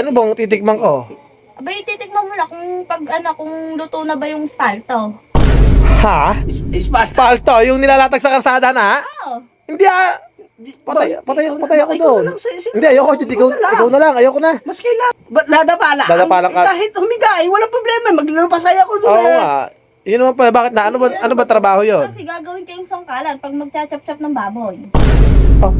Ano bang titikman ko? Abay, titikman mo na kung kung luto na ba yung spalto. Ha? Spalto, yung nilalatag sa karsada na? Oo. Hindi patay ako Ikaw doon. na lang, Hindi, ayoko, Jud. Ikaw na lang, ayoko na. Mas kailangan. Ladapa lang. Dadapa lang ka. Kahit humiga, walang problema. Maglalapasay ako doon Oo nga. Yun naman pala, bakit na? Ano ba trabaho yun? Kasi gagawin kayong sangkalan pag magcha-chop-chop ng baboy. Oh,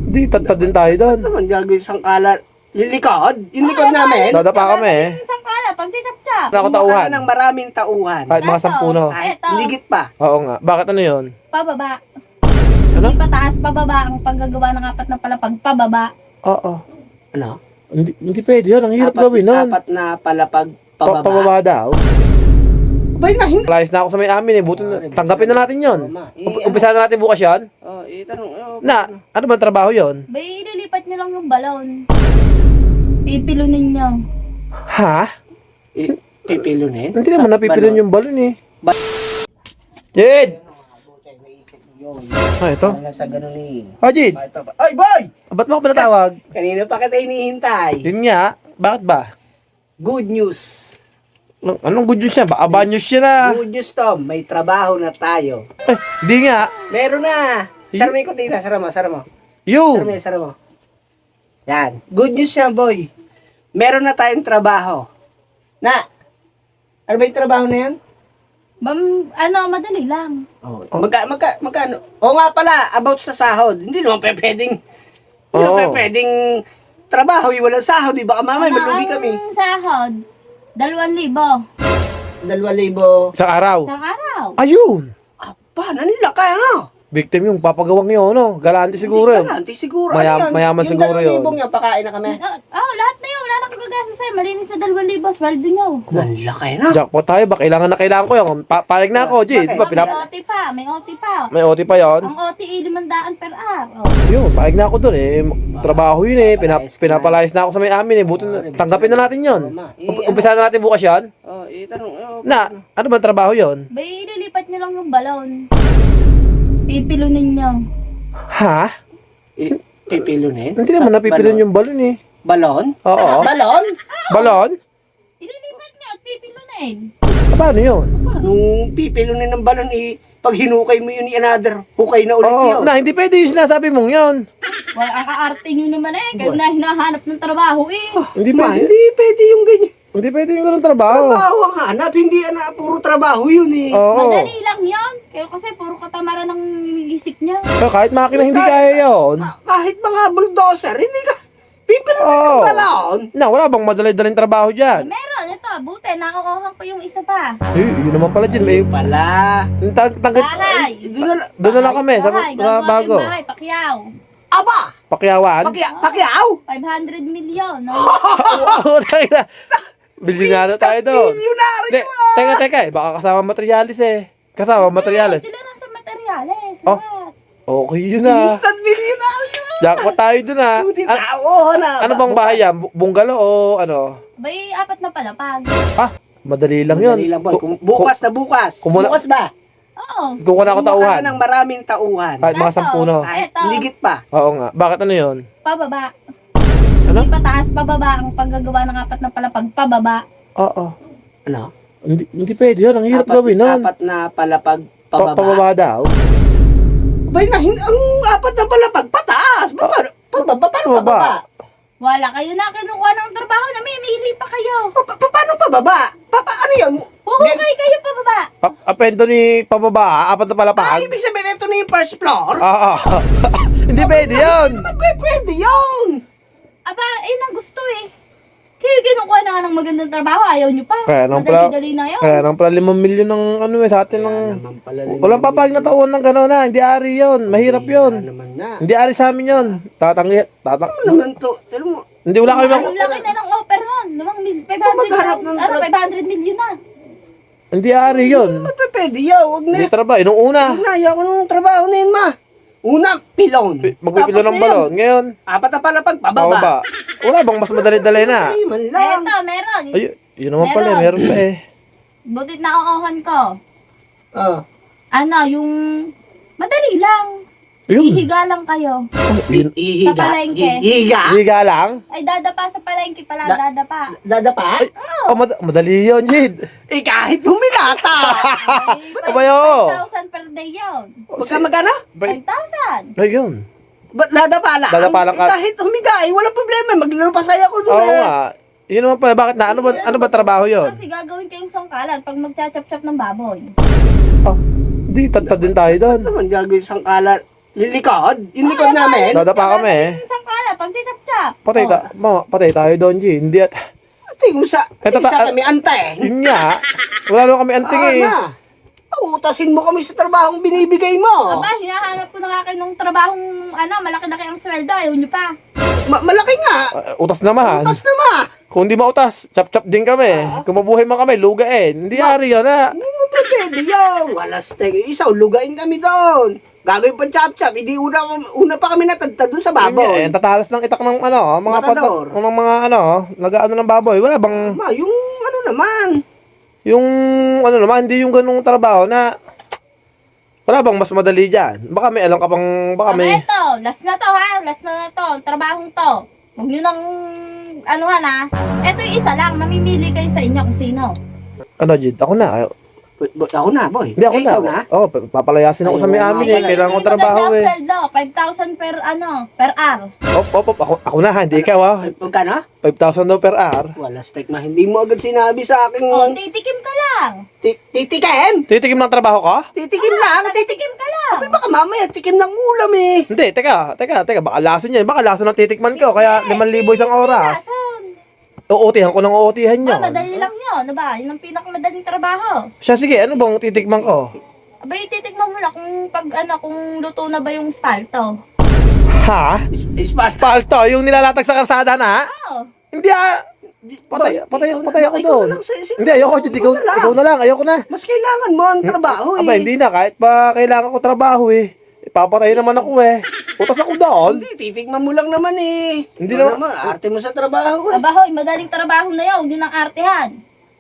hindi, tad din tayo doon. Ano naman gagawin sangkalan? Yung likod? Yung likod namin? Dadapa kami eh. Yung sangkalan, pag chop-chop. Wala ako Kumuha tauhan. ka ng maraming tauhan. Kahit mga 10 no. Kahit Eto. ligit pa. Oo nga. Bakit ano yun? Pababa. Ano? Hindi pataas, pababa. Ang paggagawa ng apat na palapag, pababa. Oo. Ano? Hindi pwede yun. Ang hirap gawin nun. Apat na palapag pababa. Pababa daw. Abay na, hindi. Layas na ako sa may amin eh. Buti na, tanggapin na natin yun. Ano? Umpisa na natin bukas yun. Oh, itanong. Na, ano ba trabaho yun? Bay, ililipat nyo lang yung balon. Pipilunin nyo. Ha? Pipilunin? Hindi naman napipilon yung balon eh. Jed! Ah, ito. Ano sa ganun eh. Jed! Ay, boy! Ba't mo ako pinatawag? Kanina pa kita hinihintay. Yun nga. Bakit ba? Good news. Anong good news siya? Baka bad news siya na. Good news, Tom. May trabaho na tayo. Di nga. Meron na. Sara mo yung kutina. Sara mo. Sara mo. Yun. Sara mo. Yan. Good news yan, boy. Meron na tayong trabaho. Na. Ano ba yung trabaho na yan? Madali lang. Oh. Magkano? O nga pala, about sa sahod. Hindi naman pwedeng trabaho, walang sahod. Di baka mamay, malugi kami. Ang sahod, 2,000. 2,000. Sa araw. Isang araw. Ayun. Apa, nanlaki ano? Victim yung papagawang yun, no? Galante siguro yun. Hindi siguro. Mayaman siguro yun. Yung 2,000 yan, pakain na kami. Lahat na yun. Wala na kagagastos sa'yo. Malinis na 2,000. Sweldo nyo. Nanlaki na. Jackpot tayo. Ba, kailangan ko yun. Palag na ako, G. Di ba, May OT pa. May OT pa. May OT pa yun. Ang OT 500 per hour. Yun, palag na ako dun eh. Trabaho yun eh. Pinapalayas na ako sa may amin eh. Buti na, tanggapin na natin yun. Umpisa na natin bukas yan. Oh, itanong. Na, ano ba trabaho yun? Bay, ililipat nyo lang yung balon. Pipilunin nyo. Ha? Pipilunin? Hindi naman napipilon yung balon eh. Balon? Oo. Balon? Balon? Ililipat nyo at pipilunin. Paano yun? Paano pipilunin ng balon pag hinukay mo yun another, hukay na ulit Oo, yun. na hindi pwede yung sinasabi mong yun. Well, ang kaarte nyo naman eh. Kayo na hinahanap ng trabaho eh. Hindi Ma, pwede. hindi pwede yung ganyan. Hindi pwede yung ganun trabaho. Trabaho ang hanap, hindi puro trabaho yun eh. Oo. Madali lang yun. Kayo kasi puro katamaran ng isip niya. Pero kahit makina hindi kaya yun. Kahit mga bulldozer, hindi ka pipilunin Oo. ng balon. Na, wala bang madali-daling trabaho dyan? Meron, ito, buti, nakukuha ko yung isa pa. Yun naman pala dyan. May Pala. Bahay. Doon na lang kami sa Bahay, sa gagawa bago. yung bahay, Pakyaw. Aba! Pakyawan. Pakyaw? 500 million. No? Oo, tayo na. Bilyonado tayo doon. Milyonaryo! Teka, baka kasama materialis eh. Kasama materialis. Sila nasa materyales. Oh. Lahat. Okay, yun na. Instant milyonaryo! Jackpot tayo dun ah. Buti tao na. Ano bang bahay yan? Bungalow o ano? Bay, 4 na palapag. Madali lang yun. Madali lang, boy. Bukas na bukas. Kumuna- Bukas ba? Oo. Kukuha na ako Kumuha tauhan. ka ng maraming tauhan. Kahit mga 10 no. Kahit Eto. ligit pa. Oo nga. Bakit ano yun? Pababa. Ano? Hindi pataas, pababa. Ang paggagawa ng 4 na palapag, pababa. Oo. Ano? Hindi pwede yun. Ang hirap gawin nun. Apat na palapag pababa. Pababa daw. Bay na, ang apat na palapag pataas. Paano pababa? Wala kayo na kinukuha ng trabaho na mimili pa kayo. Paano pababa? Ano yun? Huhukay kayo pababa. Apendo ni pababa. Apat na palapag. Ibig sabihin ito na yung first floor? Oo. Hindi pwede yun. Pwede yun. Aba, ang gusto eh. Kayo kinukuha na nga ng magandang trabaho, ayaw nyo pa. Kaya nang pala, Madali-dali na yun. kaya nang pala 5 milyon ng ano eh sa atin ng... naman pala Walang papag na taon ng gano'n na. Hindi ari yun. Mahirap yun. naman na. Hindi ari sa amin yun. Ano naman to? Tell mo. Hindi wala kami Ang laki na ng offer nun. 500 maghanap ng 500 million na. Hindi ari yun. Pwede yun. Huwag na. Hindi trabaho. Nung una, Huwag na. Ayaw ko nung trabaho na yun, ma. Una, pilon. magpipilo ng Tapos na balon. yun, Ngayon, apat na palapag pababa. pababa. Wala bang mas madali-dali na? Ay, man lang. Eto, meron. Ay, yun naman pala. Meron pa eh. Butit na uuhan ko. Oh. Yung madali lang. Yun. Ihiga lang kayo. Ihiga. Sa palengke. Ihiga. Higa lang. Ay, dadapa sa palengke pala, dadapa. Dadapa? Oh, madali yun, Jid. Eh, kahit humilata. Ay, Abayo. 5,000 per day yun. Magkano? 5,000. Ayun. Ba't dadapa lang? Dadapa lang ka. Eh, kahit humiga, eh, walang problema. Maglaro pa saya ko doon Oo eh. nga. Yun naman pala, bakit na? Ano ba trabaho yun? Kasi gagawin kayong sangkalan pag magchachap-chap ng baboy. Oh, di, tad din tayo doon. Ano naman gagawin sangkalan? Yung likod? Yung likod Oo, namin? Dadapa kami eh. Gagawin sangkalan pag chap-chap. Patay tayo doon, Jid. Hindi at, Tingin mo sa, Eto, sa kami ante. yun nga. Wala naman kami anting eh. Na. Utasin mo kami sa trabahong binibigay mo. Aba, hinahanap ko na nga kayo ng trabahong, malaki-laki ang sweldo. Ayaw nyo pa. Malaki nga. Utas naman. Utas na ma. Kung di mautas, chap-chap din kami. Kung mabuhay man kami, lugain. Hindi ari yun ha. Hindi mo pa pwede yun. Walas tayo. Isa, lugain kami doon. Gagawin pa chop-chop. Hindi una pa kami natagtad doon sa Yun nga, baboy. tatalas ng itak ng mga Matador. ng mga nag-ano ng baboy. Wala bang, Ma, yung ano naman. yung hindi yung ganung trabaho na, wala bang mas madali dyan? Baka may alam ka pang, baka may, Ito, last na to ha. Last na to. Trabahong to. Huwag nyo nang, Ito yung isa lang. Mamimili kayo sa inyo kung sino. Jid, ako na. Ako na, boy. Hindi, ako Eh, na. ikaw na. Oo, papalayasin ako sa may amin eh. Kailangan ko trabaho eh. Sweldo, 5,000 per hour. Ako na, hindi ikaw ha. Magkano? 5,000 daw per hour. Walas tek ma. Hindi mo agad sinabi sa akin. O, titikim ka lang. Titikim? Titikim ng trabaho ko? Titikim lang. Titikim ka lang. Ay, baka mamaya tikim ng ulam eh. Hindi, teka, baka lason yan. Baka lason ng titikman ko, kaya 5,000 isang oras. Rason. Uutihan ko ng uutihan nyo. Madali lang yun. Yun ang pinakamadaling trabaho. Siya, sige, ano bang titikman ko? Abay, titikman mo na kung luto na ba yung spalto. Ha? Ispas. Palto, yung nilalatag sa karsada na? Oo. Hindi Patay ako doon. Hindi, ayoko, Jid, Ikaw ikaw na lang, ayoko na. Mas kailangan mo ang trabaho eh. Aba, hindi na, kahit pa kailangan ko trabaho eh. Ipapatay naman ako eh. Utas ako doon. Hindi, titikman mo lang naman eh. Hindi Ano naman. arte mo sa trabaho eh. Abahoy, madaling trabaho na yun. Huwag nyo nang artehan.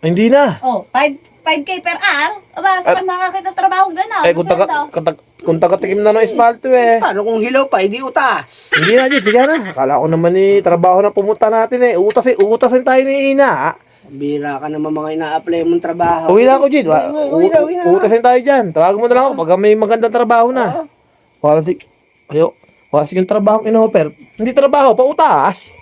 Hindi na. Oh, 5K per hour? Aba, saan makakita trabaho gano'n? Kung taga-tikim na ng espalto eh. Paano kung hilaw pa, hindi utas? Hindi na, Jid, sige na. Akala ko naman trabaho na pumunta natin eh. Uutasin tayo ni Ina. Bira ka naman mga ina-apply mong trabaho. Uwi na ako, Jid. Uwi na. Uutasin tayo dyan. Tawagan mo na lang ako pag may magandang trabaho na. Wala yung trabahong in-offer. Hindi trabaho, pautas.